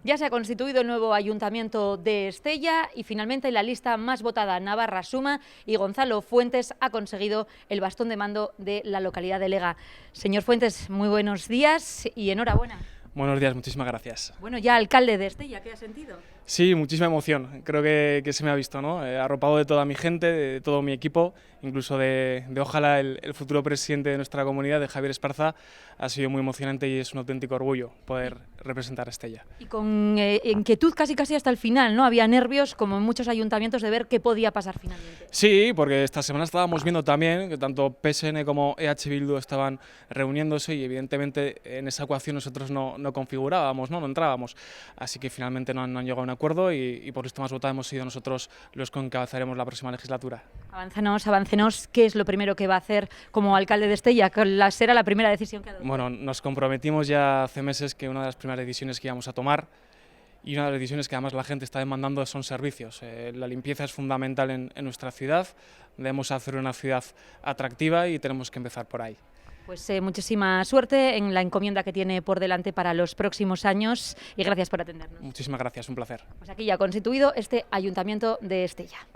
Ya se ha constituido el nuevo Ayuntamiento de Estella y finalmente la lista más votada, Navarra suma, y Gonzalo Fuentes ha conseguido el bastón de mando de la localidad de Lega. Señor Fuentes, muy buenos días y enhorabuena. Buenos días, muchísimas gracias. Bueno, ya alcalde de Estella, ¿qué ha sentido? Sí, muchísima emoción, creo que se me ha visto, ¿no? Arropado de toda mi gente, de todo mi equipo, incluso de ojalá el futuro presidente de nuestra comunidad, de Javier Esparza. Ha sido muy emocionante y es un auténtico orgullo poder representar a Estella. Y con inquietud casi hasta el final, ¿no? Había nervios, como en muchos ayuntamientos, de ver qué podía pasar finalmente. Sí, porque esta semana estábamos viendo también que tanto PSN como EH Bildu estaban reuniéndose y evidentemente en esa ecuación nosotros no configurábamos, no entrábamos. Así que finalmente no han llegado a un acuerdo y por esto más votado hemos sido nosotros los que encabezaremos la próxima legislatura. Aváncenos, ¿qué es lo primero que va a hacer como alcalde de Estella? ¿Cuál será la primera decisión que ha dado? Bueno, nos comprometimos ya hace meses que una de las primeras decisiones que íbamos a tomar y una de las decisiones que además la gente está demandando son servicios. La limpieza es fundamental en nuestra ciudad, debemos hacer una ciudad atractiva y tenemos que empezar por ahí. Pues muchísima suerte en la encomienda que tiene por delante para los próximos años y gracias por atendernos. Muchísimas gracias, un placer. Pues aquí ya ha constituido este Ayuntamiento de Estella.